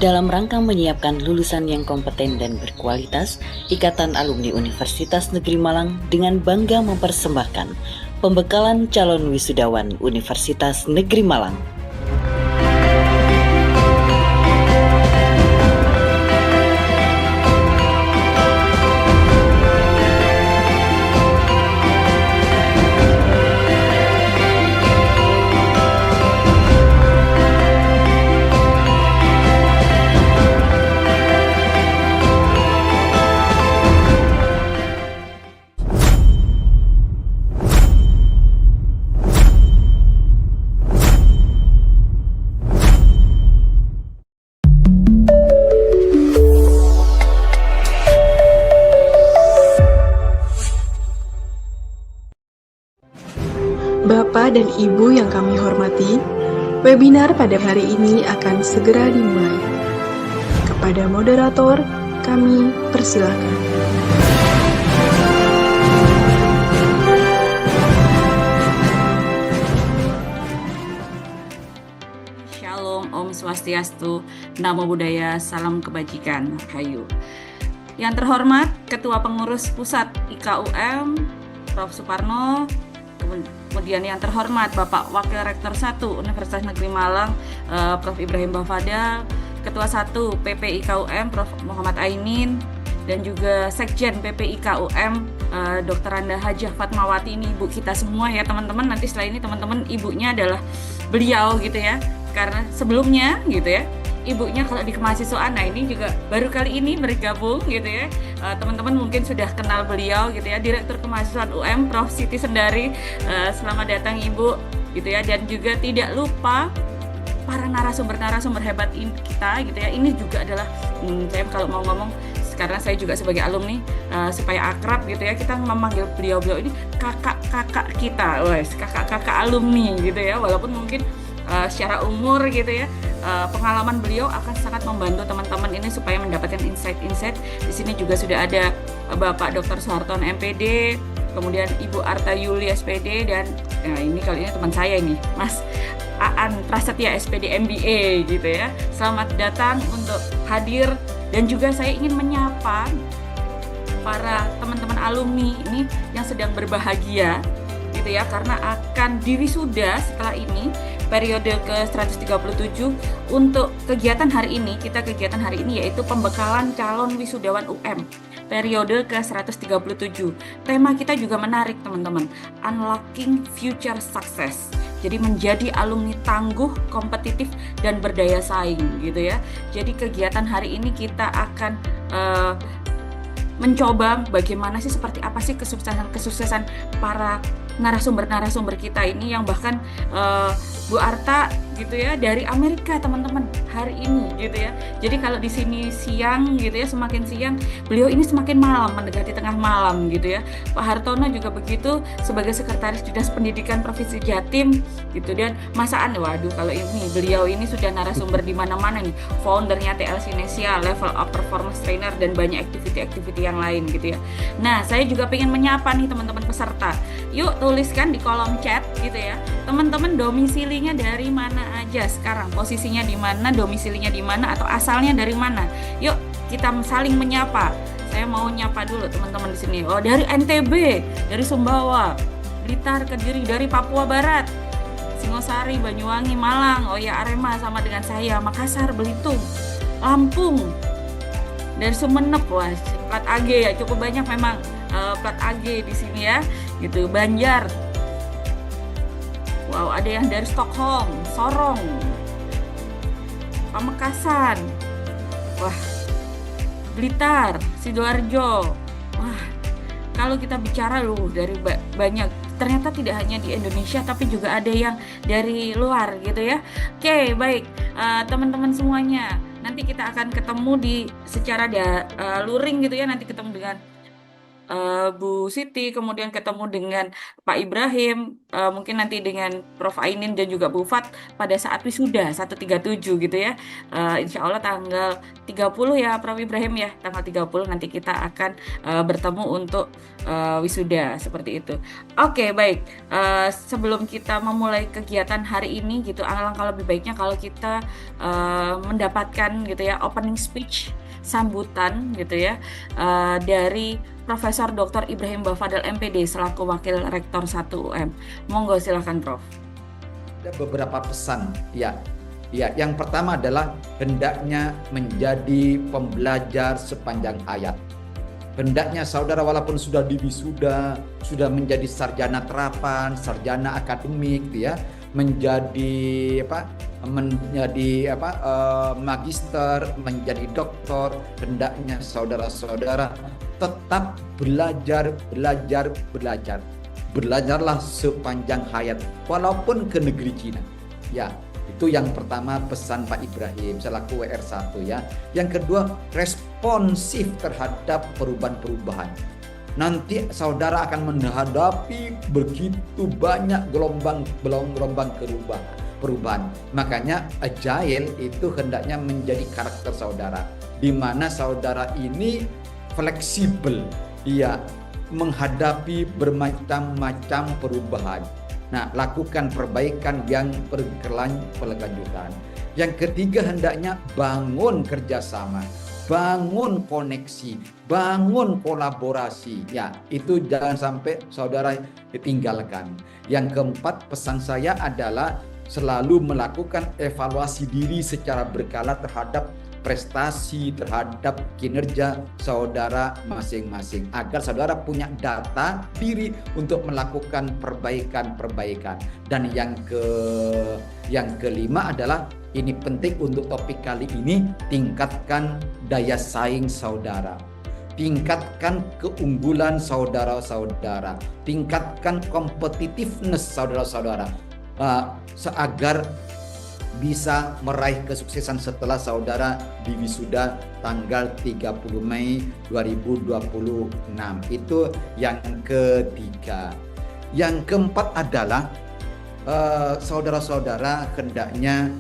Dalam rangka menyiapkan lulusan yang kompeten dan berkualitas, Ikatan Alumni Universitas Negeri Malang dengan bangga mempersembahkan pembekalan calon wisudawan Universitas Negeri Malang. Bapak dan Ibu yang kami hormati, webinar pada hari ini akan segera dimulai. Kepada moderator, kami persilakan. Shalom, Om Swastiastu, Namo Buddhaya, Salam Kebajikan, Hayu. Yang terhormat Ketua Pengurus Pusat IKUM, Prof. Suparno, kemudian yang terhormat Bapak Wakil Rektor 1 Universitas Negeri Malang, Prof. Ibrahim Bafada, Ketua 1 PPIKUM, Prof. Muhammad Ainin, dan juga Sekjen PPIKUM, Dr. Randa Hajah Fatmawati. Ini ibu kita semua ya teman-teman. Nanti setelah ini teman-teman ibunya adalah beliau gitu ya. Karena sebelumnya gitu ya, ibunya kalau di kemahasiswaan, nah ini juga baru kali ini bergabung gitu ya. Teman-teman mungkin sudah kenal beliau gitu ya, Direktur Kemahasiswaan UM, Prof. Siti Sendari. Selamat datang Ibu gitu ya. Dan juga tidak lupa para narasumber hebat kita gitu ya. Ini juga adalah saya kalau mau ngomong, karena saya juga sebagai alumni, supaya akrab gitu ya, kita memanggil beliau-beliau ini kakak-kakak kita, kakak-kakak alumni gitu ya. Walaupun mungkin secara umur gitu ya, pengalaman beliau akan sangat membantu teman-teman ini supaya mendapatkan insight-insight. Di sini juga sudah ada Bapak Dr. Soeharton MPD, kemudian Ibu Arta Yuli SPD, dan ini kali ini teman saya ini, Mas Aan Prasetya SPD MBA gitu ya. Selamat datang untuk hadir, dan juga saya ingin menyapa para teman-teman alumni ini yang sedang berbahagia gitu ya, karena akan diwisuda setelah ini periode ke-137. Untuk kegiatan hari ini, kegiatan hari ini yaitu pembekalan calon wisudawan UM periode ke-137. Tema kita juga menarik teman-teman, Unlocking Future Success. Jadi menjadi alumni tangguh, kompetitif, dan berdaya saing gitu ya. Jadi kegiatan hari ini kita akan mencoba bagaimana sih, seperti apa sih kesuksesan para narasumber kita ini, yang bahkan Bu Arta gitu ya dari Amerika teman-teman hari ini gitu ya. Jadi kalau di sini siang gitu ya, semakin siang, beliau ini semakin malam, mendekati tengah malam gitu ya. Pak Hartono juga begitu sebagai Sekretaris Dinas Pendidikan Provinsi Jatim gitu. Dan Mas Aan, waduh kalau ini beliau ini sudah narasumber di mana-mana nih, foundernya TL Sinesia, level up performance trainer, dan banyak aktiviti-aktiviti yang lain gitu ya. Nah, saya juga pengen menyapa nih teman-teman peserta. Yuk tuliskan di kolom chat gitu ya, teman-teman domisilinya dari mana aja sekarang, posisinya di mana, domisilinya di mana, atau asalnya dari mana. Yuk kita saling menyapa. Saya mau nyapa dulu teman-teman di sini. Oh, dari NTB, dari Sumbawa, Blitar, Kediri, dari Papua Barat, Singosari, Banyuwangi, Malang. Oh ya, Arema sama dengan saya, Makassar, Belitung, Lampung, dari Sumenep. Wah, plat AG ya, cukup banyak memang plat AG di sini ya gitu. Banjar, wow, ada yang dari Stockholm, Sorong, Pamekasan, wah, Blitar, Sidoarjo. Wah, kalau kita bicara dari banyak, ternyata tidak hanya di Indonesia tapi juga ada yang dari luar gitu ya. Oke, baik teman-teman semuanya, nanti kita akan ketemu di secara luring gitu ya, nanti ketemu dengan Bu Siti, kemudian ketemu dengan Pak Ibrahim, mungkin nanti dengan Prof Ainin dan juga Bu Fat pada saat wisuda 137 gitu ya. Insya Allah tanggal 30 ya Prof Ibrahim ya, tanggal 30 nanti kita akan bertemu untuk wisuda seperti itu. Oke, baik. Sebelum kita memulai kegiatan hari ini gitu, alangkah lebih baiknya kalau kita mendapatkan gitu ya opening speech, sambutan gitu ya dari Profesor Dr. Ibrahim Bafadel MPD selaku Wakil Rektor 1 UM. Monggo silahkan Prof. Ada beberapa pesan ya. Ya, yang pertama adalah hendaknya menjadi pembelajar sepanjang hayat. Hendaknya saudara walaupun sudah diwisuda, sudah menjadi sarjana terapan, sarjana akademik ya, menjadi magister, menjadi doktor, hendaknya saudara-saudara tetap belajar. Belajarlah sepanjang hayat walaupun ke negeri Cina. Ya, itu yang pertama pesan Pak Ibrahim selaku WR1 ya. Yang kedua, responsif terhadap perubahan-perubahan. Nanti saudara akan menghadapi begitu banyak gelombang perubahan. Makanya agile itu hendaknya menjadi karakter saudara, di mana saudara ini fleksibel, ya, menghadapi bermacam-macam perubahan. Nah, lakukan perbaikan yang berkelanjutan. Yang ketiga, hendaknya bangun kerjasama, bangun koneksi, bangun kolaborasi. Ya, itu jangan sampai saudara ditinggalkan. Yang keempat, pesan saya adalah selalu melakukan evaluasi diri secara berkala terhadap prestasi, terhadap kinerja saudara masing-masing, agar saudara punya data diri untuk melakukan perbaikan. Dan yang kelima adalah, ini penting untuk topik kali ini, tingkatkan daya saing saudara, tingkatkan keunggulan saudara-saudara, tingkatkan competitiveness saudara-saudara, seagar bisa meraih kesuksesan setelah saudara diwisuda tanggal 30 Mei 2026. Itu yang ketiga. Yang keempat adalah saudara-saudara hendaknya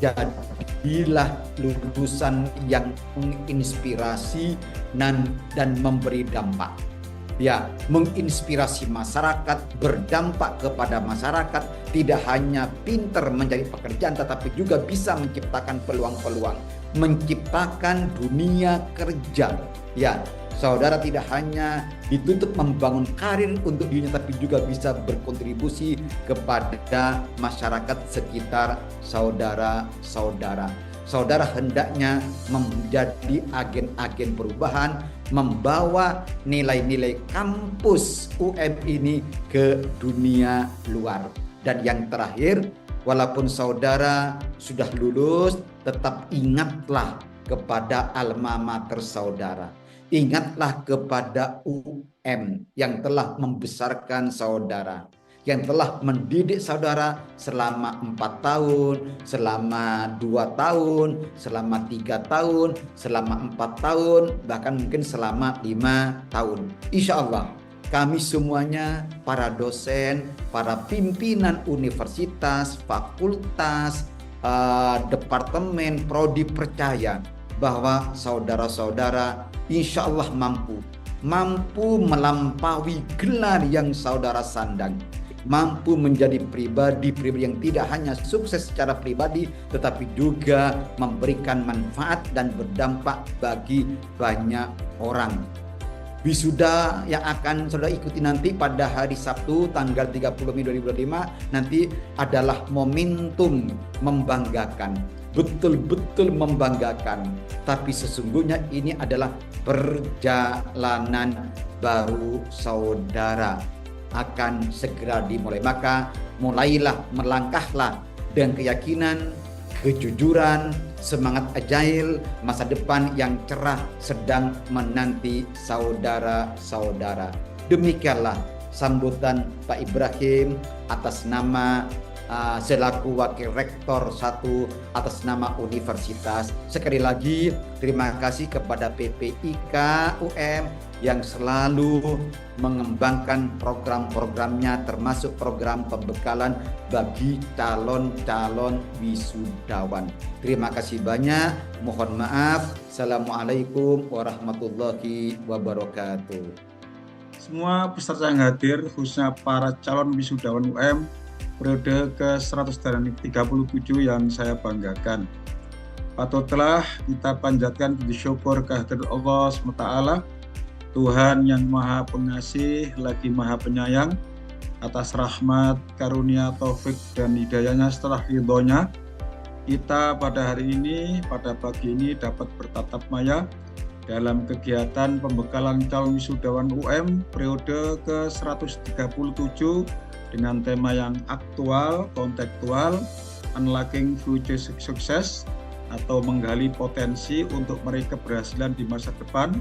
jadilah lulusan yang menginspirasi dan memberi dampak. Ya, menginspirasi masyarakat, berdampak kepada masyarakat, tidak hanya pinter mencari pekerjaan tetapi juga bisa menciptakan peluang-peluang, menciptakan dunia kerja. Ya, saudara tidak hanya dituntut membangun karir untuk dirinya tapi juga bisa berkontribusi kepada masyarakat sekitar saudara-saudara. Saudara hendaknya menjadi agen-agen perubahan, membawa nilai-nilai kampus UM ini ke dunia luar. Dan yang terakhir, walaupun saudara sudah lulus, tetap ingatlah kepada alma mater saudara. Ingatlah kepada UM yang telah membesarkan saudara, yang telah mendidik saudara selama 4 tahun, selama 2 tahun, selama 3 tahun, selama 4 tahun, bahkan mungkin selama 5 tahun. Insya Allah kami semuanya, para dosen, para pimpinan universitas, fakultas, departemen, prodi, percaya bahwa saudara-saudara insya Allah mampu melampaui gelar yang saudara sandang, mampu menjadi pribadi yang tidak hanya sukses secara pribadi tetapi juga memberikan manfaat dan berdampak bagi banyak orang. Wisuda yang akan saudara ikuti nanti pada hari Sabtu tanggal 30 Mei 2025 nanti adalah momentum membanggakan, betul-betul membanggakan. Tapi sesungguhnya ini adalah perjalanan baru saudara akan segera dimulai. Maka mulailah, melangkahlah dengan keyakinan, kejujuran, semangat agile, masa depan yang cerah sedang menanti saudara-saudara. Demikianlah sambutan Pak Ibrahim atas nama selaku Wakil Rektor 1 atas nama universitas. Sekali lagi terima kasih kepada PPIK UM yang selalu mengembangkan program-programnya, termasuk program pembekalan bagi calon-calon wisudawan. Terima kasih banyak. Mohon maaf. Assalamualaikum warahmatullahi wabarakatuh. Semua peserta yang hadir, khususnya para calon wisudawan UM periode ke-137 yang saya banggakan. Patutlah kita panjatkan puji syukur kehadirat Allah SWT, Tuhan yang Maha Pengasih lagi Maha Penyayang, atas rahmat, karunia, taufik dan hidayahnya setelah ridhonya. Kita pada hari ini, pada pagi ini dapat bertatap maya dalam kegiatan pembekalan calon wisudawan UM periode ke-137 dengan tema yang aktual, kontekstual, Unlocking Future Success, atau menggali potensi untuk meraih keberhasilan di masa depan,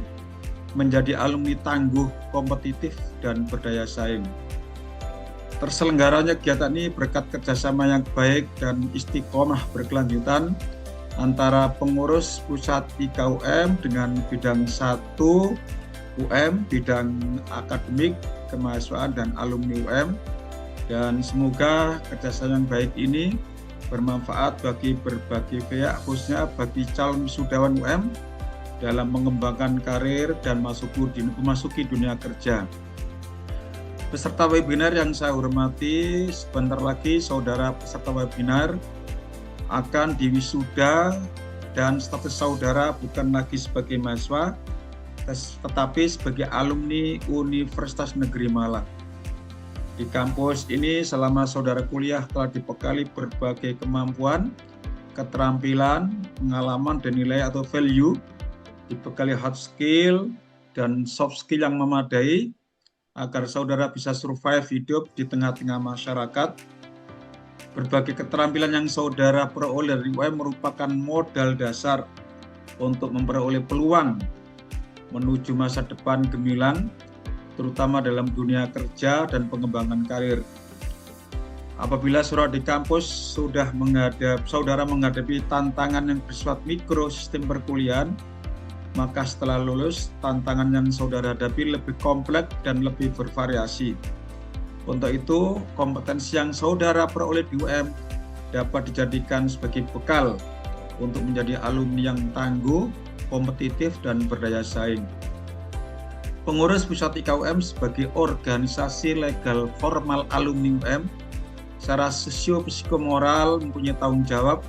menjadi alumni tangguh, kompetitif, dan berdaya saing. Terselenggaranya kegiatan ini berkat kerjasama yang baik dan istiqomah berkelanjutan antara pengurus pusat IKUM dengan bidang 1 UM, bidang akademik, kemahasiswaan, dan alumni UM. Dan semoga kerjasama yang baik ini bermanfaat bagi berbagai pihak, khususnya bagi calon wisudawan UM dalam mengembangkan karir dan memasuki dunia kerja. Peserta webinar yang saya hormati, sebentar lagi saudara peserta webinar akan diwisuda dan status saudara bukan lagi sebagai mahasiswa, tetapi sebagai alumni Universitas Negeri Malang. Di kampus ini selama saudara kuliah telah dibekali berbagai kemampuan, keterampilan, pengalaman, dan nilai atau value, dibekali hard skill dan soft skill yang memadai agar saudara bisa survive hidup di tengah-tengah masyarakat. Berbagai keterampilan yang saudara peroleh dari UM merupakan modal dasar untuk memperoleh peluang menuju masa depan gemilang, terutama dalam dunia kerja dan pengembangan karir. Apabila saudara di kampus saudara menghadapi tantangan yang bersifat mikro sistem perkuliahan, maka setelah lulus, tantangan yang saudara hadapi lebih kompleks dan lebih bervariasi. Untuk itu, kompetensi yang saudara peroleh di UM dapat dijadikan sebagai bekal untuk menjadi alumni yang tangguh, kompetitif, dan berdaya saing. Pengurus Pusat IKUM sebagai organisasi legal formal alumni UM secara sosio-psikomoral mempunyai tanggung jawab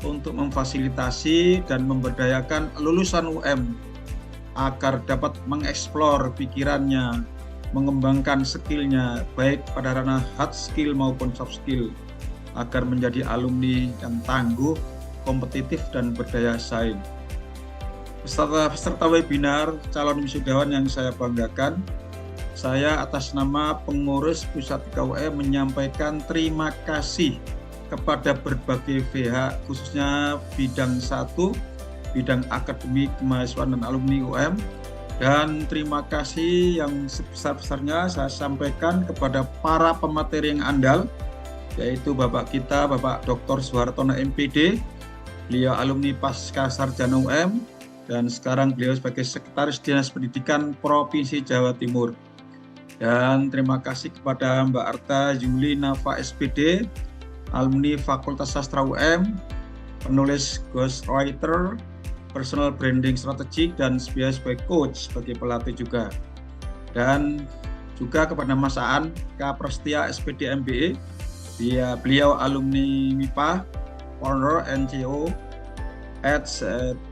untuk memfasilitasi dan memberdayakan lulusan UM agar dapat mengeksplor pikirannya, mengembangkan skillnya baik pada ranah hard skill maupun soft skill agar menjadi alumni yang tangguh, kompetitif, dan berdaya saing. Peserta webinar calon wisudawan yang saya banggakan, saya atas nama pengurus Pusat IKUM menyampaikan terima kasih kepada berbagai pihak, khususnya bidang 1, bidang akademik, kemahasiswaan, dan alumni UM. Dan terima kasih yang sebesar-besarnya saya sampaikan kepada para pemateri yang andal, yaitu Bapak kita, Bapak Dr. Suhartono MPD, beliau alumni Pasca Sarjana UM, dan sekarang beliau sebagai Sekretaris Dinas Pendidikan Provinsi Jawa Timur. Dan terima kasih kepada Mbak Arta Yuli Nafa SPD, alumni Fakultas Sastra UM, penulis ghostwriter, personal branding strategik, dan sebagai coach, sebagai pelatih juga. Dan juga kepada Mas Aan K. Prastia SPD MBE, beliau alumni MIPA, founder NGO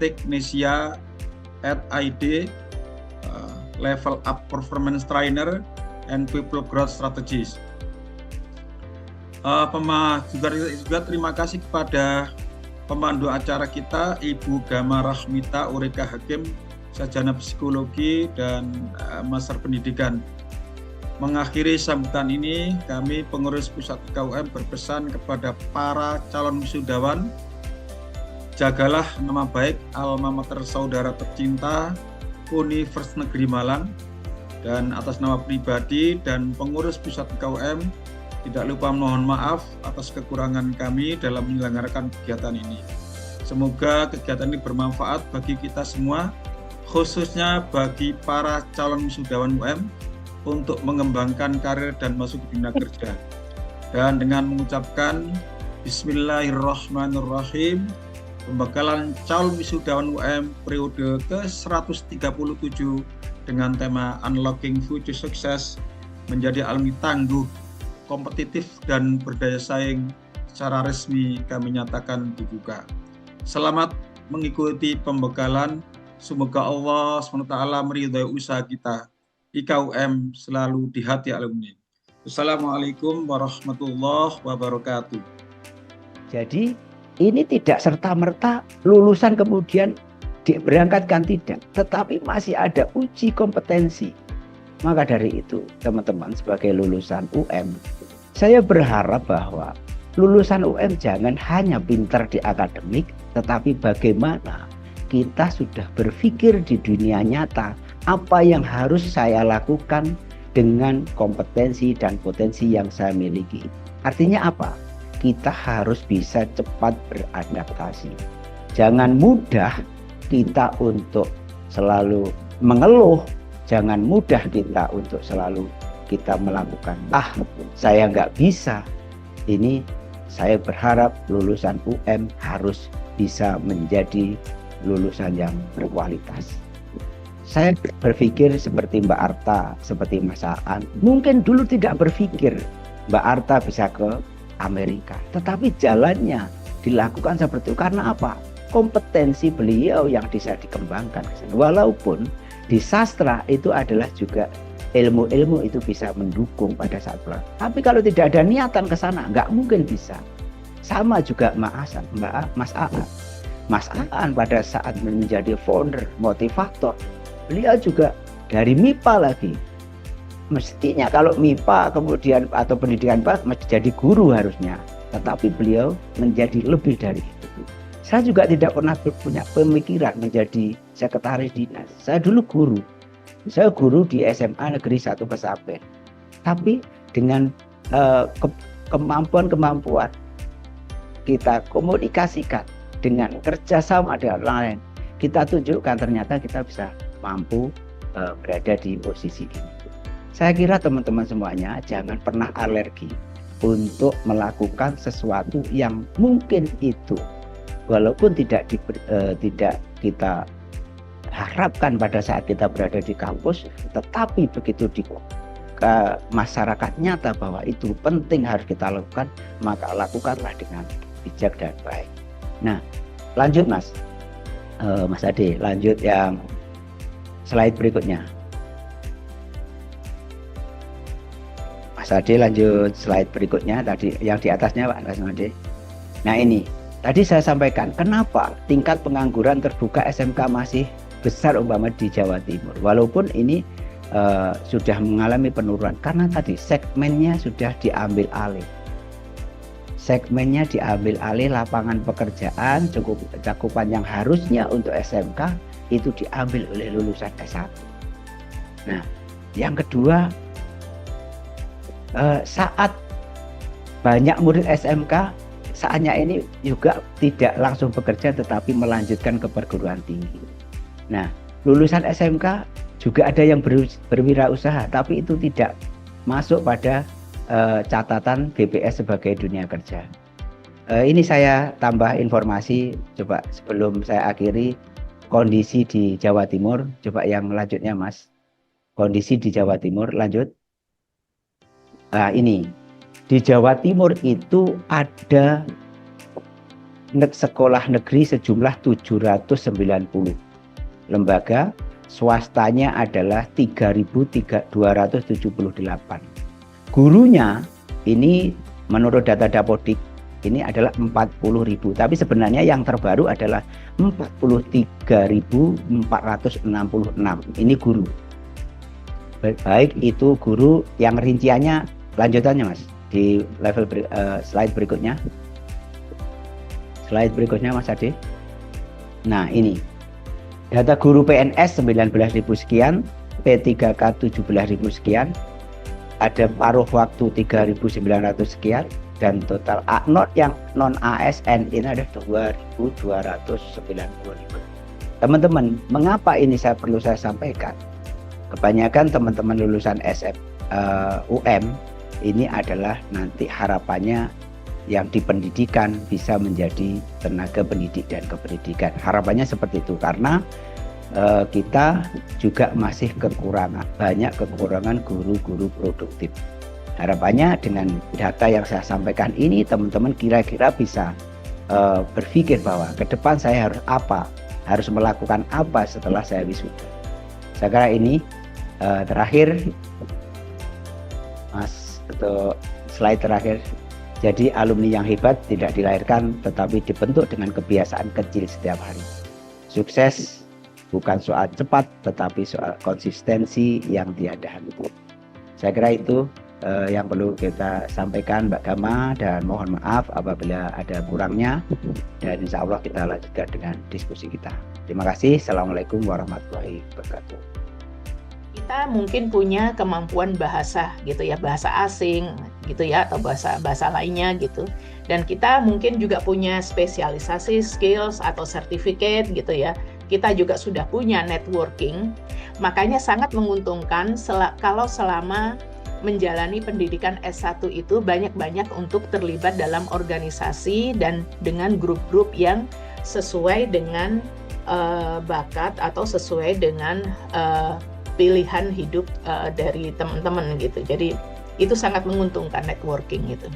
Technesia ID, Level Up Performance Trainer, and People Growth Strategies. Juga terima kasih kepada pemandu acara kita, Ibu Gama Rahmita Ureka Hakim, sarjana psikologi dan master pendidikan. Mengakhiri sambutan ini, kami pengurus Pusat IKUM berpesan kepada para calon wisudawan, jagalah nama baik alma mater saudara tercinta Universitas Negeri Malang, dan atas nama pribadi dan pengurus Pusat IKUM, Tidak lupa mohon maaf atas kekurangan kami dalam menyelenggarakan kegiatan ini. Semoga kegiatan ini bermanfaat bagi kita semua, khususnya bagi para calon wisudawan UM untuk mengembangkan karir dan masuk ke dunia kerja. Dan dengan mengucapkan Bismillahirrahmanirrahim, pembekalan calon wisudawan UM periode ke-137 dengan tema Unlocking Future Success menjadi alumni tangguh, kompetitif, dan berdaya saing secara resmi kami nyatakan dibuka. Selamat mengikuti pembekalan. Semoga Allah SWT meridhai usaha kita. IKUM selalu di hati alumni. Assalamualaikum warahmatullahi wabarakatuh. Jadi ini tidak serta-merta lulusan kemudian diberangkatkan, tidak, tetapi masih ada uji kompetensi. Maka dari itu teman-teman sebagai lulusan UM, saya berharap bahwa lulusan UM jangan hanya pintar di akademik, tetapi bagaimana kita sudah berpikir di dunia nyata, apa yang harus saya lakukan dengan kompetensi dan potensi yang saya miliki. Artinya apa? Kita harus bisa cepat beradaptasi. Jangan mudah kita untuk selalu mengeluh, jangan mudah kita untuk selalu kita melakukan, saya nggak bisa. Ini saya berharap lulusan UM harus bisa menjadi lulusan yang berkualitas. Saya berpikir seperti Mbak Arta, seperti Mas Aan. Mungkin dulu tidak berpikir Mbak Arta bisa ke Amerika, tetapi jalannya dilakukan seperti itu karena apa? Kompetensi beliau yang bisa dikembangkan. Walaupun di sastra itu adalah juga ilmu-ilmu itu bisa mendukung pada saat pulang. Tapi kalau tidak ada niatan ke sana, nggak mungkin bisa. Sama juga Mas Aan. Mas Aan pada saat menjadi founder, motivator, beliau juga dari MIPA lagi. Mestinya kalau MIPA kemudian atau pendidikan mesti jadi guru harusnya. Tetapi beliau menjadi lebih dari itu. Saya juga tidak pernah punya pemikiran menjadi sekretaris dinas. Saya dulu guru. Saya guru di SMA Negeri 1 Pesapen. Tapi dengan kemampuan-kemampuan kita komunikasikan dengan kerjasama dengan lain, kita tunjukkan ternyata kita bisa mampu berada di posisi ini. Saya kira teman-teman semuanya jangan pernah alergi untuk melakukan sesuatu yang mungkin itu walaupun tidak kita harapkan pada saat kita berada di kampus, tetapi begitu di masyarakat nyata bahwa itu penting harus kita lakukan, maka lakukanlah dengan bijak dan baik. Nah, lanjut Mas Ade, lanjut yang slide berikutnya. Mas Ade lanjut slide berikutnya, tadi yang di atasnya Pak Mas Ade. Nah ini, tadi saya sampaikan kenapa tingkat pengangguran terbuka SMK masih besar umpama di Jawa Timur. Walaupun ini sudah mengalami penurunan karena tadi segmennya sudah diambil alih. Segmennya diambil alih, lapangan pekerjaan cakupan yang harusnya untuk SMK itu diambil oleh lulusan S1. Nah, yang kedua, saat banyak murid SMK saatnya ini juga tidak langsung bekerja tetapi melanjutkan ke perguruan tinggi. Nah, lulusan SMK juga ada yang berwirausaha tapi itu tidak masuk pada catatan BPS sebagai dunia kerja. Ini saya tambah informasi, coba sebelum saya akhiri kondisi di Jawa Timur. Coba yang lanjutnya Mas, kondisi di Jawa Timur lanjut. Nah ini di Jawa Timur itu ada sekolah negeri sejumlah 790 lembaga, swastanya adalah 3.278. Gurunya ini menurut data Dapodik ini adalah 40.000, tapi sebenarnya yang terbaru adalah 43.466. Ini guru. Baik itu guru yang rinciannya lanjutannya Mas di level slide berikutnya. Slide berikutnya Mas Ade. Nah, ini data guru PNS 19.000 sekian, P3K 17.000 sekian, ada paruh waktu 3.900 sekian, dan total not yang non ASN ini ada 2.295. Teman-teman, mengapa ini perlu saya sampaikan? Kebanyakan teman-teman lulusan UM ini adalah nanti harapannya yang di pendidikan bisa menjadi tenaga pendidik dan kependidikan. Harapannya seperti itu karena kita juga masih banyak kekurangan guru-guru produktif. Harapannya dengan data yang saya sampaikan ini teman-teman kira-kira bisa berpikir bahwa ke depan saya harus melakukan apa setelah saya wisuda. Saya kira ini terakhir Mas, atau slide terakhir. Jadi alumni yang hebat tidak dilahirkan tetapi dibentuk dengan kebiasaan kecil setiap hari. Sukses bukan soal cepat tetapi soal konsistensi yang tiada henti. Saya kira itu yang perlu kita sampaikan Mbak Gama, dan mohon maaf apabila ada kurangnya, dan insya Allah kita lanjutkan dengan diskusi kita. Terima kasih. Assalamualaikum warahmatullahi wabarakatuh. Kita mungkin punya kemampuan bahasa gitu ya, bahasa asing gitu ya, atau bahasa lainnya gitu. Dan kita mungkin juga punya spesialisasi, skills atau sertifikat gitu ya. Kita juga sudah punya networking. Makanya sangat menguntungkan kalau selama menjalani pendidikan S1 itu banyak-banyak untuk terlibat dalam organisasi dan dengan grup-grup yang sesuai dengan bakat atau sesuai dengan pilihan hidup dari teman-teman gitu. Jadi itu sangat menguntungkan networking itu.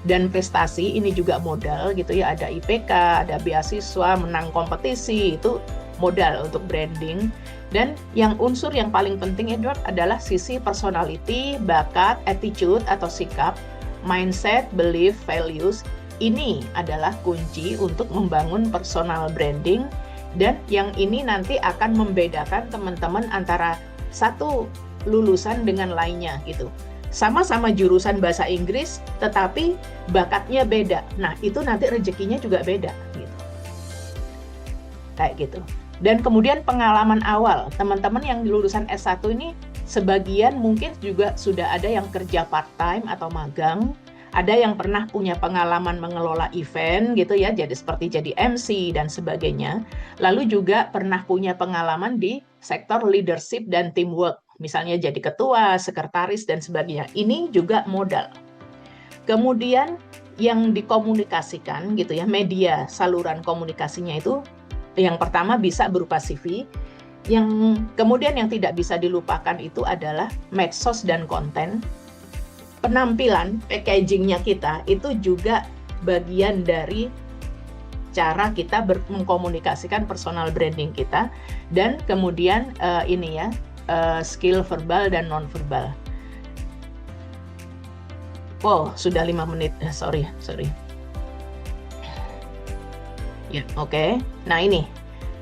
Dan prestasi ini juga modal gitu ya, ada IPK, ada beasiswa, menang kompetisi, itu modal untuk branding. Dan yang unsur yang paling penting Edward adalah sisi personality, bakat, attitude atau sikap, mindset, belief, values. Ini adalah kunci untuk membangun personal branding, dan yang ini nanti akan membedakan teman-teman antara satu lulusan dengan lainnya gitu. Sama-sama jurusan bahasa Inggris, tetapi bakatnya beda. Nah, itu nanti rezekinya juga beda gitu. Kayak gitu. Dan kemudian pengalaman awal, teman-teman yang lulusan S1 ini sebagian mungkin juga sudah ada yang kerja part-time atau magang, ada yang pernah punya pengalaman mengelola event gitu ya, seperti jadi MC dan sebagainya. Lalu juga pernah punya pengalaman di sektor leadership dan teamwork, misalnya jadi ketua, sekretaris dan sebagainya. Ini juga modal. Kemudian yang dikomunikasikan gitu ya, media saluran komunikasinya itu yang pertama bisa berupa CV, yang kemudian yang tidak bisa dilupakan itu adalah medsos dan konten. Penampilan, packagingnya kita itu juga bagian dari cara kita mengkomunikasikan personal branding kita, dan kemudian skill verbal dan non-verbal. Wow, sudah 5 menit. Sorry. Ya, oke. Nah ini,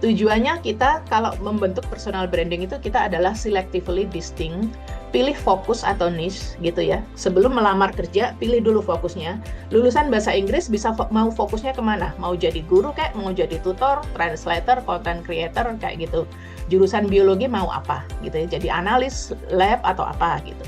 tujuannya kita kalau membentuk personal branding itu kita adalah selectively distinct, pilih fokus atau niche gitu ya. Sebelum melamar kerja, pilih dulu fokusnya. Lulusan bahasa Inggris bisa mau fokusnya kemana? Mau jadi guru kayak, mau jadi tutor, translator, content creator kayak gitu. Jurusan biologi mau apa gitu ya, jadi analis, lab atau apa gitu.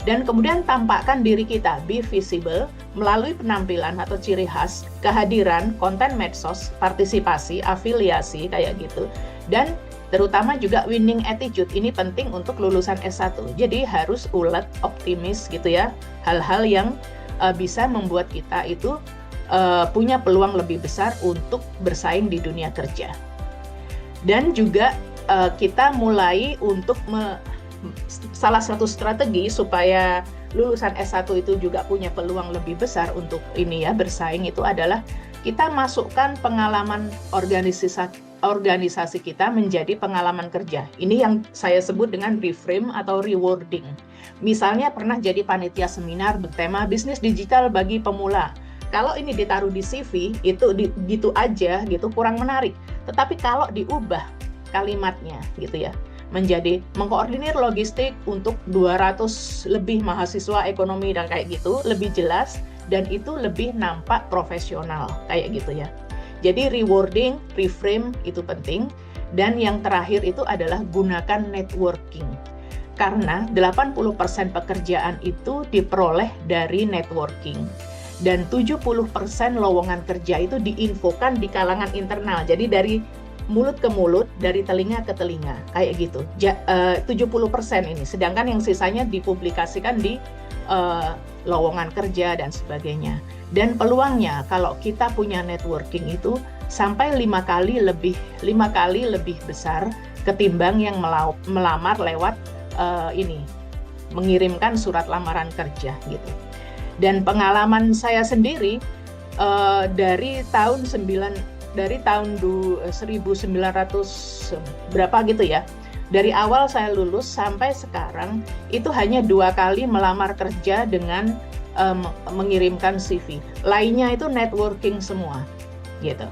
Dan kemudian tampakkan diri kita, be visible, melalui penampilan atau ciri khas, kehadiran, konten medsos, partisipasi, afiliasi, kayak gitu. Dan terutama juga winning attitude, ini penting untuk lulusan S1. Jadi harus ulet, optimis gitu ya, hal-hal yang bisa membuat kita itu punya peluang lebih besar untuk bersaing di dunia kerja. Dan juga kita mulai untuk salah satu strategi supaya lulusan S1 itu juga punya peluang lebih besar untuk ini ya bersaing itu adalah kita masukkan pengalaman organisasi kita menjadi pengalaman kerja. Ini yang saya sebut dengan reframe atau rewarding. Misalnya pernah jadi panitia seminar bertema bisnis digital bagi pemula. Kalau ini ditaruh di CV itu gitu aja gitu kurang menarik. Tetapi kalau diubah kalimatnya gitu ya, menjadi mengkoordinir logistik untuk 200 lebih mahasiswa ekonomi dan kayak gitu, lebih jelas dan itu lebih nampak profesional kayak gitu ya. Jadi rewarding, reframe itu penting. Dan yang terakhir itu adalah gunakan networking. karena 80% pekerjaan itu diperoleh dari networking. Dan 70% lowongan kerja itu diinfokan di kalangan internal. Jadi dari mulut ke mulut, dari telinga ke telinga, kayak gitu. 70% ini. Sedangkan yang sisanya dipublikasikan di lowongan kerja dan sebagainya. Dan peluangnya kalau kita punya networking itu sampai 5 kali lebih besar ketimbang yang melamar lewat mengirimkan surat lamaran kerja gitu. Dan pengalaman saya sendiri dari tahun 1900 berapa gitu ya. Dari awal saya lulus sampai sekarang itu hanya 2 kali melamar kerja dengan mengirimkan CV. Lainnya itu networking semua gitu.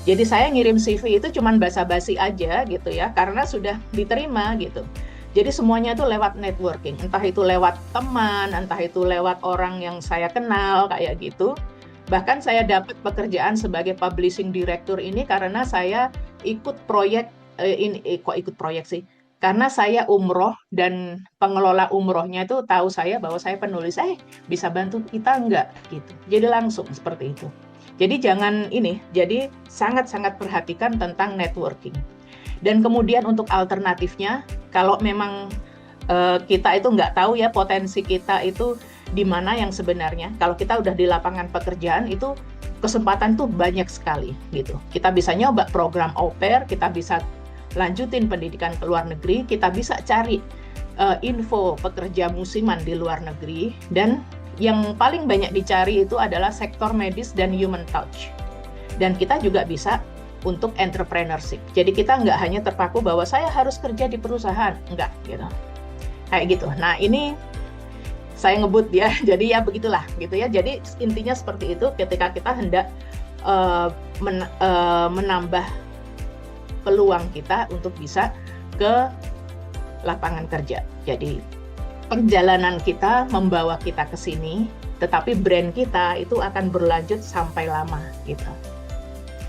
Jadi saya ngirim CV itu cuman basa-basi aja gitu ya, karena sudah diterima gitu. Jadi semuanya itu lewat networking, entah itu lewat teman, entah itu lewat orang yang saya kenal kayak gitu. Bahkan saya dapat pekerjaan sebagai publishing director ini karena saya ikut proyek ikut proyek sih. Karena saya umroh dan pengelola umrohnya itu tahu saya bahwa saya penulis, bisa bantu kita enggak gitu. Jadi langsung seperti itu. Jadi jadi sangat-sangat perhatikan tentang networking. Dan kemudian untuk alternatifnya, kalau memang kita itu nggak tahu ya potensi kita itu di mana yang sebenarnya, kalau kita udah di lapangan pekerjaan itu kesempatan tuh banyak sekali gitu. Kita bisa nyoba program au pair, kita bisa lanjutin pendidikan ke luar negeri, kita bisa cari info pekerja musiman di luar negeri, dan yang paling banyak dicari itu adalah sektor medis dan human touch. Dan kita juga bisa untuk entrepreneurship. Jadi kita nggak hanya terpaku bahwa saya harus kerja di perusahaan, enggak gitu. Kayak gitu. Nah ini saya ngebut ya, jadi ya begitulah gitu ya. Jadi intinya seperti itu ketika kita hendak menambah peluang kita untuk bisa ke lapangan kerja. Jadi perjalanan kita membawa kita ke sini, tetapi brand kita itu akan berlanjut sampai lama gitu.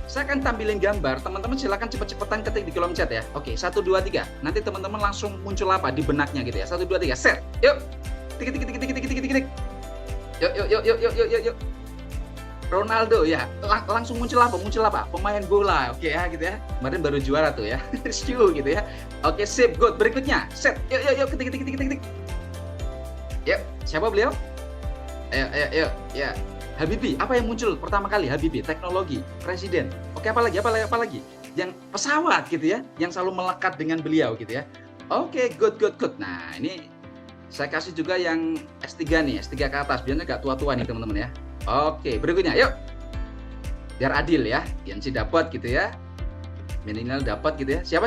Saya akan tampilin gambar, teman-teman silakan cepet-cepetan ketik di kolom chat ya. Oke, 1, 2, 3. Nanti teman-teman langsung muncul apa di benaknya gitu ya. 1, 2, 3, set. Yuk. Tik. Yuk. Ronaldo ya, langsung muncul apa? Pemain bola, oke ya gitu ya. Kemarin baru juara tuh ya, Siu gitu ya. Oke, sip, good. Berikutnya, set. Yuk, ketik. Yuk, siapa beliau? Ayo, ya. Habibie, apa yang muncul pertama kali? Habibie, teknologi, presiden. Oke, apa lagi? Yang pesawat gitu ya, yang selalu melekat dengan beliau gitu ya. Oke, good. Nah, ini saya kasih juga yang S3 nih, S3 ke atas. Biasanya gak tua-tua nih teman-teman ya. Oke, berikutnya, yuk. Biar adil ya, Yansi dapat gitu ya. Milenial dapat gitu ya. Siapa?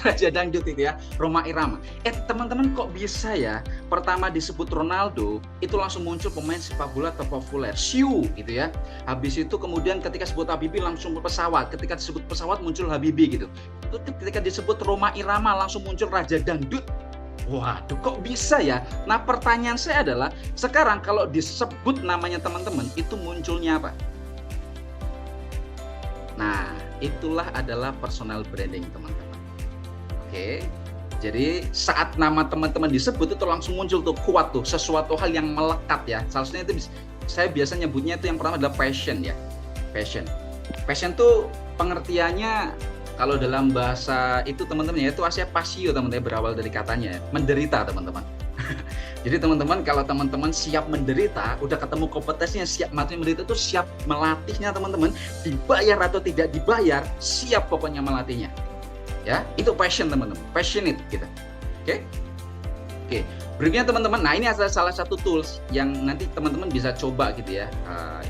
Raja Dangdut itu ya, Rhoma Irama. Teman-teman kok bisa ya? Pertama disebut Ronaldo, itu langsung muncul pemain sepak bola terpopuler, Siu gitu ya. Habis itu kemudian ketika disebut Habibie langsung pesawat. Ketika disebut pesawat muncul Habibie gitu. Ketika disebut Rhoma Irama langsung muncul Raja Dangdut. Waduh, kok bisa ya? Nah, pertanyaan saya adalah, sekarang kalau disebut namanya teman-teman, itu munculnya apa? Nah, itulah adalah personal branding teman-teman. Oke, jadi saat nama teman-teman disebut itu langsung muncul tuh kuat tuh sesuatu hal yang melekat ya. Salah satunya itu saya biasa nyebutnya itu yang pertama adalah passion ya. Passion tuh pengertiannya kalau dalam bahasa itu teman-teman ya itu aslinya pasio teman-teman, berawal dari katanya menderita teman-teman. Jadi teman-teman kalau teman-teman siap menderita, udah ketemu kompetensinya, siap mati menderita itu siap melatihnya teman-teman, dibayar atau tidak dibayar, siap pokoknya melatihnya. Ya, itu passion teman-teman, passionate gitu. Oke. Berikutnya teman-teman, nah ini adalah salah satu tools yang nanti teman-teman bisa coba gitu ya.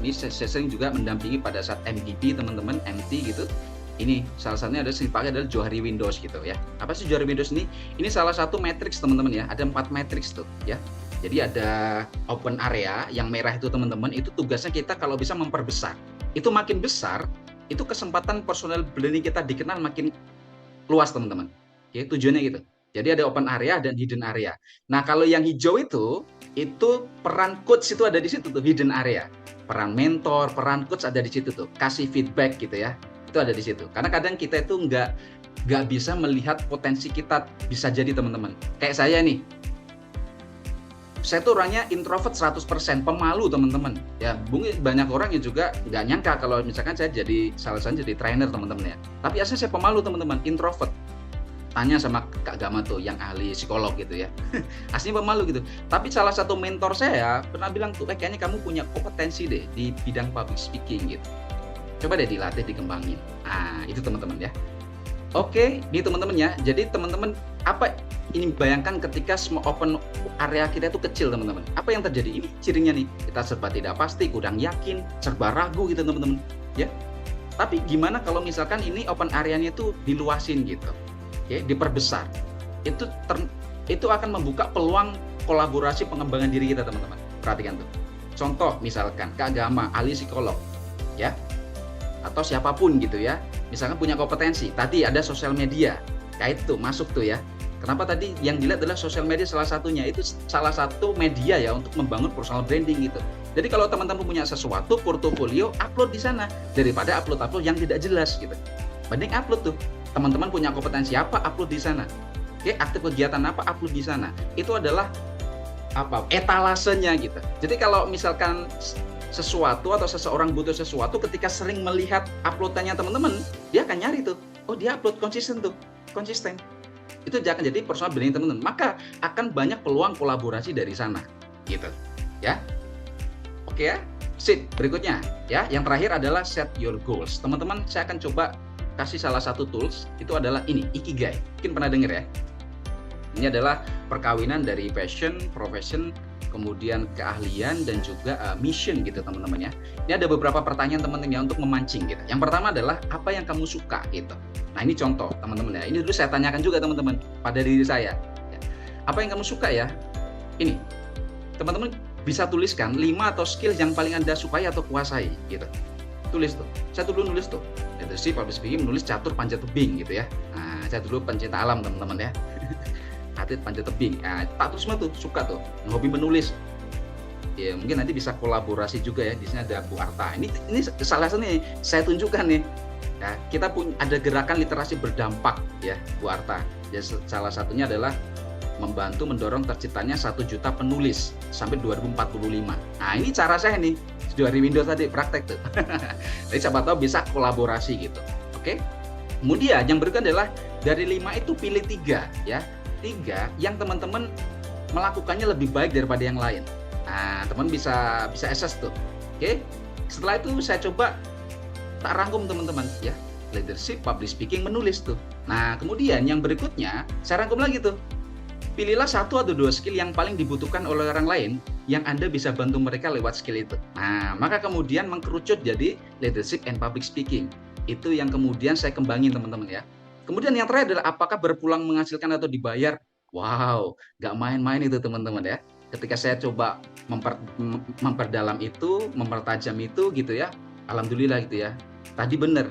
Ini saya sering juga mendampingi pada saat MDP teman-teman, MT gitu. Ini salah satunya adalah dipakai adalah Johari Windows gitu ya. Apa sih Johari Windows ini? Ini salah satu matrix teman-teman ya. Ada 4 matrix tuh ya. Jadi ada open area yang merah itu teman-teman, itu tugasnya kita kalau bisa memperbesar. Itu makin besar, itu kesempatan personal branding kita dikenal makin luas teman-teman. Oke, tujuannya gitu. Jadi ada open area dan hidden area. Nah, kalau yang hijau itu peran coach itu ada di situ tuh, hidden area. Peran mentor, peran coach ada di situ tuh. Kasih feedback gitu ya. Itu ada di situ. Karena kadang kita itu nggak bisa melihat potensi kita bisa jadi teman-teman. Kayak saya nih, saya tuh orangnya introvert 100%, pemalu teman-teman. Ya, banyak orang yang juga nggak nyangka kalau misalkan saya jadi jadi trainer teman-teman ya. Tapi aslinya saya pemalu teman-teman, introvert. Tanya sama Kak Gama tuh yang ahli psikolog gitu ya. Aslinya pemalu gitu. Tapi salah satu mentor saya pernah bilang tuh, kayaknya kamu punya kompetensi deh di bidang public speaking gitu. Coba deh dilatih, dikembangin. Nah, itu teman-teman ya. Oke, ini teman-teman ya. Jadi teman-teman, apa ini bayangkan ketika semua open area kita itu kecil teman-teman. Apa yang terjadi? Ini cirinya nih, kita serba tidak pasti, kurang yakin, serba ragu gitu teman-teman. Ya. Tapi gimana kalau misalkan ini open area-nya itu diluasin gitu. Oke, diperbesar. Itu akan membuka peluang kolaborasi pengembangan diri kita teman-teman. Perhatikan tuh. Contoh misalkan Kak Gama, ahli psikolog. Ya. Atau siapapun gitu ya. Misalkan punya kompetensi, tadi ada sosial media, kait tuh masuk tuh ya. Kenapa tadi yang dilihat adalah sosial media salah satunya, itu salah satu media ya untuk membangun personal branding gitu. Jadi kalau teman-teman punya sesuatu, portofolio, upload di sana daripada upload yang tidak jelas gitu. Mending upload tuh, teman-teman punya kompetensi apa, upload di sana. Oke, aktif kegiatan apa, upload di sana. Itu adalah etalasenya gitu. Jadi kalau misalkan sesuatu atau seseorang butuh sesuatu, ketika sering melihat uploadannya teman-teman, dia akan nyari tuh, oh dia upload konsisten. Itu akan jadi personal branding teman-teman. Maka akan banyak peluang kolaborasi dari sana, gitu, ya. Oke ya, sip. Berikutnya, ya, yang terakhir adalah set your goals. Teman-teman, saya akan coba kasih salah satu tools, itu adalah ini, Ikigai. Mungkin pernah dengar ya. Ini adalah perkawinan dari passion, profession, kemudian keahlian dan juga mission gitu teman-teman ya. Ini ada beberapa pertanyaan teman-teman ya untuk memancing gitu. Yang pertama adalah apa yang kamu suka gitu. Nah ini contoh teman-teman ya. Ini dulu saya tanyakan juga teman-teman pada diri saya. Apa yang kamu suka ya? Ini teman-teman bisa tuliskan 5 atau skill yang paling Anda sukai atau kuasai gitu. Tulis tuh. Saya dulu nulis tuh. Leadership, public speaking, menulis catur panjat tebing gitu ya. Nah saya dulu pencinta alam teman-teman ya. Atlet panjat tebing, tak terus semua tuh suka tuh, hobi menulis. Ya mungkin nanti bisa kolaborasi juga ya. Di sini ada Bu Arta. Ini salah satu nih saya tunjukkan nih. Ya, kita punya ada gerakan literasi berdampak ya Bu Arta. Ya, salah satunya adalah membantu mendorong terciptanya 1 juta penulis sampai 2045. Nah ini cara saya nih dari Windows tadi praktek tuh. Jadi siapa tahu bisa kolaborasi gitu. Oke. Kemudian yang berikutnya adalah dari 5 itu pilih 3 ya. 3 yang teman-teman melakukannya lebih baik daripada yang lain. Nah, teman bisa assess tuh. Oke. Setelah itu saya coba tak rangkum teman-teman ya. Leadership, public speaking, menulis tuh. Nah, kemudian yang berikutnya saya rangkum lagi tuh. Pilihlah 1 atau 2 skill yang paling dibutuhkan oleh orang lain yang Anda bisa bantu mereka lewat skill itu. Nah, maka kemudian mengkerucut jadi leadership and public speaking. Itu yang kemudian saya kembangin teman-teman ya. Kemudian yang terakhir adalah apakah berpulang menghasilkan atau dibayar? Wow, nggak main-main itu teman-teman ya. Ketika saya coba memperdalam itu, mempertajam itu gitu ya, alhamdulillah gitu ya. Tadi bener,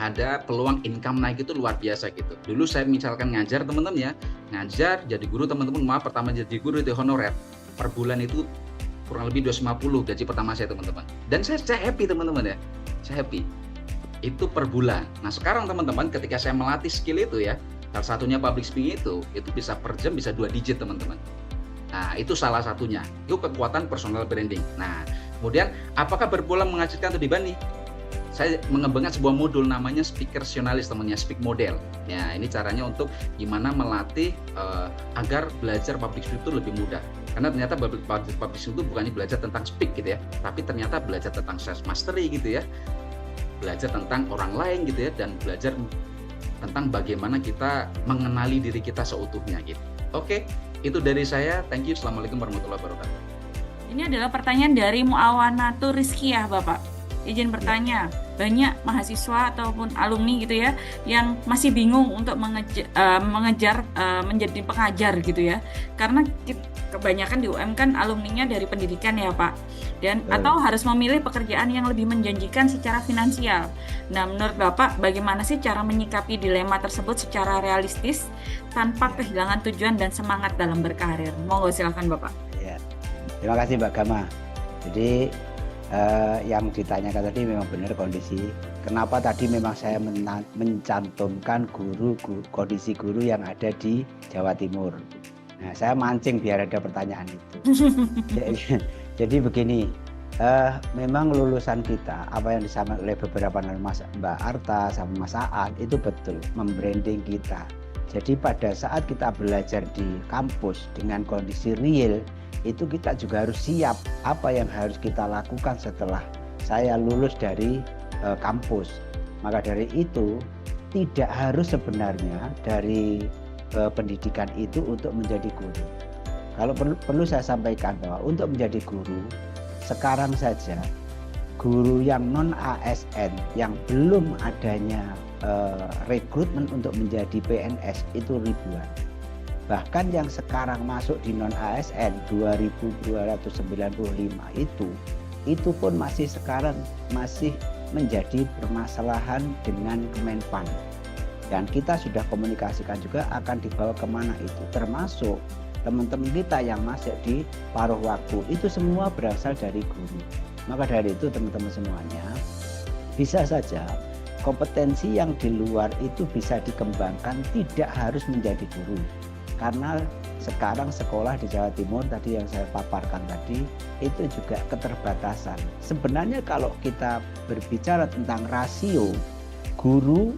ada peluang income naik itu luar biasa gitu. Dulu saya misalkan ngajar teman-teman ya, ngajar jadi guru teman-teman, maaf pertama jadi guru itu honorer. Per bulan itu kurang lebih 250 gaji pertama saya teman-teman. Dan saya happy teman-teman ya, saya happy. Itu per bulan. Nah sekarang teman-teman ketika saya melatih skill itu ya, salah satunya public speaking itu bisa per jam bisa 2 digit teman-teman. Nah itu salah satunya, itu kekuatan personal branding. Nah kemudian apakah berpulang menghasilkan atau dibanding? Saya mengembangkan sebuah modul namanya speakersionalis temannya, speak model. Ya ini caranya untuk gimana melatih agar belajar public speaking itu lebih mudah. Karena ternyata public speaking itu bukannya belajar tentang speak gitu ya, tapi ternyata belajar tentang self mastery gitu ya. Belajar tentang orang lain gitu ya, dan belajar tentang bagaimana kita mengenali diri kita seutuhnya gitu. Oke, itu dari saya. Thank you. Assalamualaikum warahmatullahi wabarakatuh. Ini adalah pertanyaan dari Muawanatu Rizkiyah, Bapak. Izin bertanya, banyak mahasiswa ataupun alumni gitu ya yang masih bingung untuk mengejar menjadi pengajar gitu ya. Karena kebanyakan di UM kan alumninya dari pendidikan ya Pak. Dan atau harus memilih pekerjaan yang lebih menjanjikan secara finansial. Nah, menurut Bapak bagaimana sih cara menyikapi dilema tersebut secara realistis tanpa kehilangan tujuan dan semangat dalam berkarir? Monggo silakan Bapak. Ya. Terima kasih Mbak Gama. Jadi yang ditanyakan tadi memang benar kondisi. Kenapa tadi memang saya mencantumkan kondisi guru yang ada di Jawa Timur. Nah, saya mancing biar ada pertanyaan itu. Jadi begini, memang lulusan kita, apa yang disampaikan oleh beberapa Mbak Arta sama Mas Aan itu betul, membranding kita. Jadi pada saat kita belajar di kampus dengan kondisi real, itu kita juga harus siap apa yang harus kita lakukan setelah saya lulus dari kampus. Maka dari itu, tidak harus sebenarnya dari pendidikan itu untuk menjadi guru. Kalau perlu saya sampaikan bahwa untuk menjadi guru, sekarang saja guru yang non ASN yang belum adanya rekrutmen untuk menjadi PNS itu ribuan. Bahkan yang sekarang masuk di non ASN 2.295 itu pun masih sekarang masih menjadi permasalahan dengan Kemenpan. Dan kita sudah komunikasikan juga akan dibawa kemana itu, termasuk teman-teman kita yang masuk di paruh waktu, itu semua berasal dari guru. Maka dari itu teman-teman semuanya, bisa saja kompetensi yang di luar itu bisa dikembangkan, tidak harus menjadi guru. Karena sekarang sekolah di Jawa Timur tadi yang saya paparkan tadi, itu juga keterbatasan. Sebenarnya kalau kita berbicara tentang rasio, guru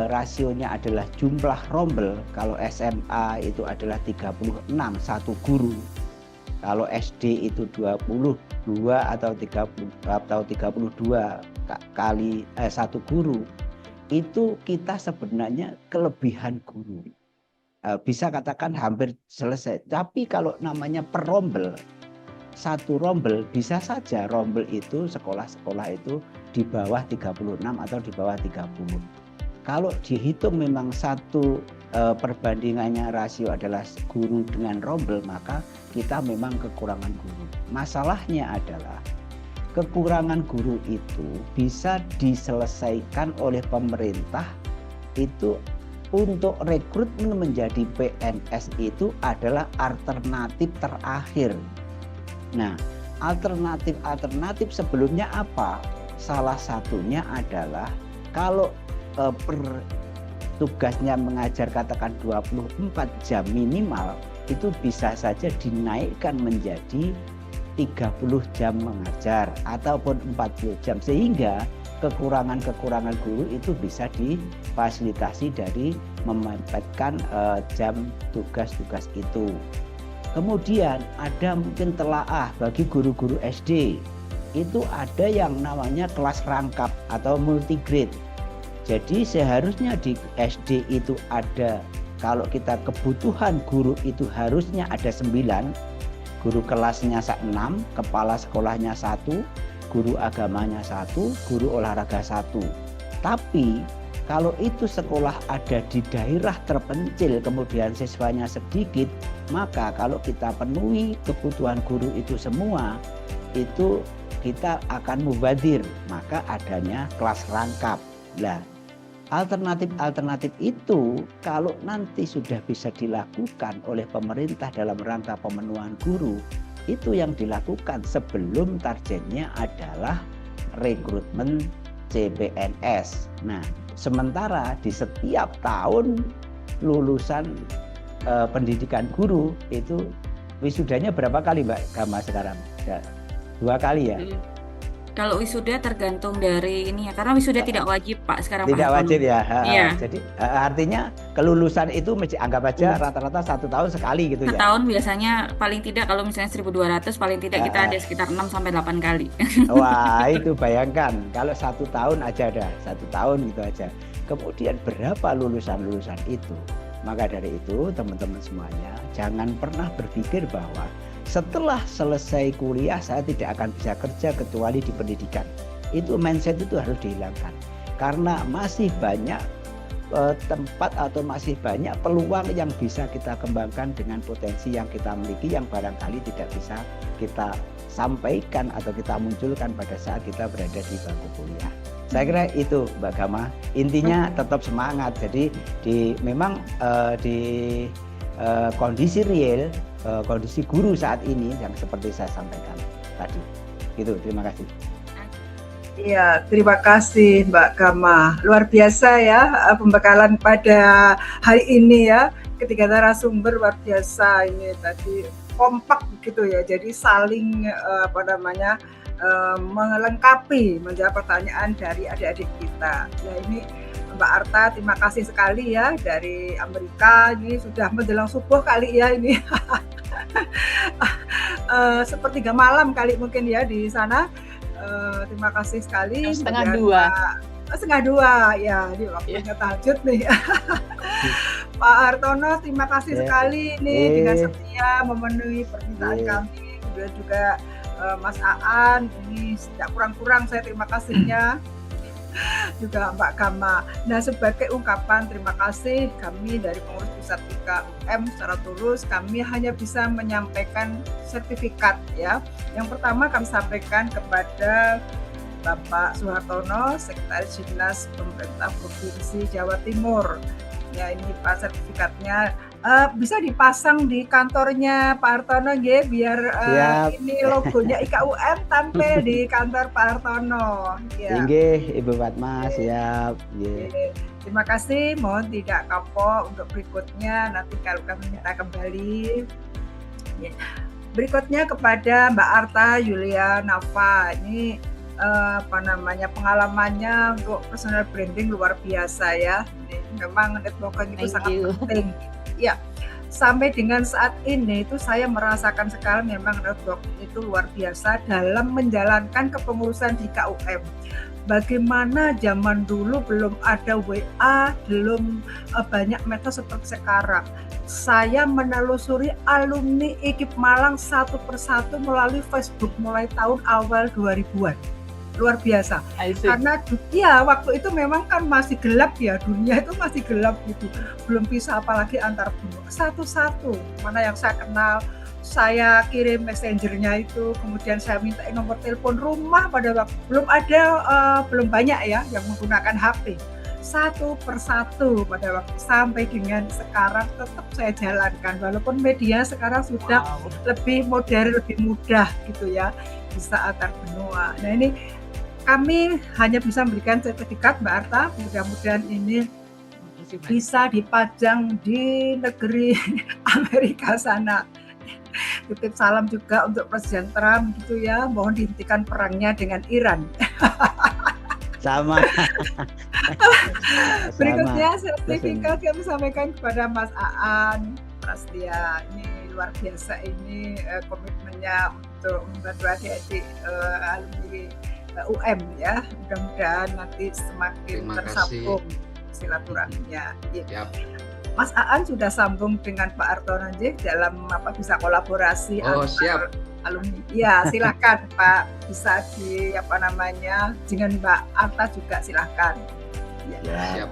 rasionya adalah jumlah rombel. Kalau SMA itu adalah 36 satu guru. Kalau SD itu 22 atau 32 kali satu guru. Itu kita sebenarnya kelebihan guru. Bisa katakan hampir selesai. Tapi kalau namanya per rombel, satu rombel bisa saja rombel itu sekolah-sekolah itu di bawah 36 atau di bawah 30. Kalau dihitung memang satu perbandingannya rasio adalah guru dengan rombel, maka kita memang kekurangan guru. Masalahnya adalah kekurangan guru itu bisa diselesaikan oleh pemerintah itu untuk rekrutmen menjadi PNS itu adalah alternatif terakhir. Nah, alternatif sebelumnya apa? Salah satunya adalah kalau tugasnya mengajar katakan 24 jam minimal, itu bisa saja dinaikkan menjadi 30 jam mengajar ataupun 40 jam, sehingga kekurangan guru itu bisa difasilitasi dari memepetkan jam tugas-tugas itu. Kemudian ada mungkin telaah bagi guru-guru SD, itu ada yang namanya kelas rangkap atau multigrade. Jadi seharusnya di SD itu ada, kalau kita kebutuhan guru itu harusnya ada 9, guru kelasnya 6, kepala sekolahnya 1, guru agamanya 1, guru olahraga 1. Tapi kalau itu sekolah ada di daerah terpencil kemudian siswanya sedikit, maka kalau kita penuhi kebutuhan guru itu semua, itu kita akan mubazir, maka adanya kelas rangkap. Nah, alternatif itu kalau nanti sudah bisa dilakukan oleh pemerintah dalam rangka pemenuhan guru, itu yang dilakukan sebelum targetnya adalah rekrutmen CPNS. Nah, sementara di setiap tahun lulusan pendidikan guru itu wisudanya berapa kali Mbak Gama sekarang? 2 kali ya? Kalau wisuda tergantung dari ini ya, karena wisuda tidak wajib Pak sekarang. Tidak wajib ya. Iya. Jadi artinya kelulusan itu anggap aja rata-rata 1 tahun sekali gitu ya. Setahun biasanya paling tidak, kalau misalnya 1.200 paling tidak kita ada sekitar 6-8 kali. Wah, itu bayangkan kalau 1 tahun aja ada, 1 tahun gitu aja. Kemudian berapa lulusan itu? Maka dari itu teman-teman semuanya jangan pernah berpikir bahwa setelah selesai kuliah saya tidak akan bisa kerja kecuali di pendidikan. Itu mindset itu harus dihilangkan. Karena masih banyak tempat atau masih banyak peluang yang bisa kita kembangkan dengan potensi yang kita miliki yang barangkali tidak bisa kita sampaikan atau kita munculkan pada saat kita berada di bangku kuliah. Saya kira itu Mbak Gama. Intinya tetap semangat. Jadi memang di kondisi real, kondisi guru saat ini yang seperti saya sampaikan tadi. Gitu, terima kasih. Iya, terima kasih Mbak Gama. Luar biasa ya pembekalan pada hari ini ya. ketiga narasumber luar biasa ini tadi, kompak gitu ya. Jadi saling melengkapi menjawab pertanyaan dari adik-adik kita. Ya ini Mbak Arta, terima kasih sekali ya dari Amerika. Ini sudah menjelang subuh kali ya ini. Sepertiga malam kali mungkin ya di sana. Terima kasih sekali. Setengah dua ya, di waktunya tahajud nih. Pak Hartono, terima kasih sekali nih dengan setia memenuhi permintaan kami. Kemudian juga Mas Aan, ini tidak kurang-kurang saya terima kasihnya. Juga Mbak Gama. Nah, sebagai ungkapan terima kasih kami dari pengurus pusat IKUM secara tulus, kami hanya bisa menyampaikan sertifikat ya. Yang pertama kami sampaikan kepada Bapak Suhartono, Sekretaris Dinas Pemerintah Provinsi Jawa Timur. Ya, ini Pak sertifikatnya bisa dipasang di kantornya Pak Hartono ya, biar ini logonya IKUM tampil di kantor Pak Hartono. Ya. Inggih, Ibu Fatma, siap. Terima kasih, mohon tidak kapok untuk berikutnya, nanti kalau kami minta kembali. Ya. Berikutnya kepada Mbak Arta Yulia Nafa, ini pengalamannya untuk personal branding luar biasa ya. Ini memang networking itu sangat penting. Ya, sampai dengan saat ini itu saya merasakan sekali memang networking itu luar biasa dalam menjalankan kepengurusan di KUM. Bagaimana zaman dulu belum ada WA, belum banyak metode seperti sekarang. Saya menelusuri alumni IKIP Malang satu persatu melalui Facebook mulai tahun awal 2000-an. Luar biasa. Karena ya waktu itu memang kan masih gelap ya, dunia itu masih gelap gitu. Belum bisa apalagi antar benua. Satu-satu mana yang saya kenal, saya kirim messengernya itu, kemudian saya minta nomor telepon rumah pada waktu belum banyak ya yang menggunakan HP. Satu persatu pada waktu sampai dengan sekarang tetap saya jalankan walaupun media sekarang sudah lebih modern, lebih mudah gitu ya, bisa antar benua. Nah ini kami hanya bisa memberikan sertifikat Mbak Arta, mudah-mudahan ini bisa dipajang di negeri Amerika sana. Titip salam juga untuk Presiden Trump gitu ya, mohon dihentikan perangnya dengan Iran. Sama. Berikutnya sertifikat kami sampaikan kepada Mas Aan Prastia. Ini luar biasa ini komitmennya untuk membantu adik-adik alumni UM ya. Mudah-mudahan nanti semakin tersambung silaturahminya. Ya. Mas Aan sudah sambung dengan Pak Hartono dalam bisa kolaborasi siap. Alumni. Ya, silakan Pak, bisa dengan Mbak Arta juga silakan. Ya. Siap.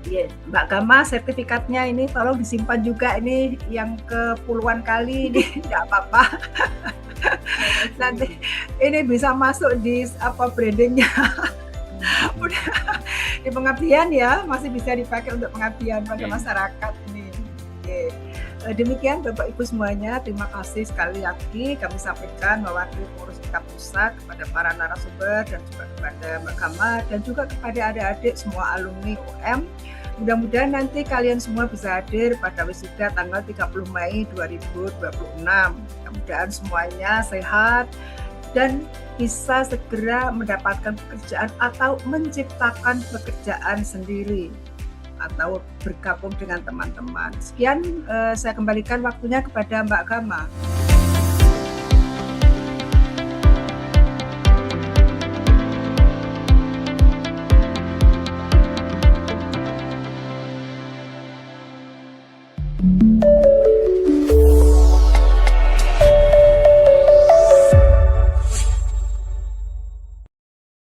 Ya, Mbak Gama sertifikatnya ini tolong disimpan juga, ini yang ke puluhan kali ini tidak apa-apa. Nanti ini bisa masuk di brandingnya. Udah di pengabdian ya, masih bisa dipakai untuk pengabdian pada masyarakat ini. Oke. Demikian Bapak Ibu semuanya, terima kasih sekali lagi kami sampaikan mewakili pengurus IKA Pusat kepada para narasumber dan juga kepada Mbak Gama dan juga kepada adik-adik semua alumni UM. Mudah-mudahan nanti kalian semua bisa hadir pada wisuda tanggal 30 Mei 2026. Mudah-mudahan semuanya sehat dan bisa segera mendapatkan pekerjaan atau menciptakan pekerjaan sendiri atau bergabung dengan teman-teman. Sekian, saya kembalikan waktunya kepada Mbak Gama.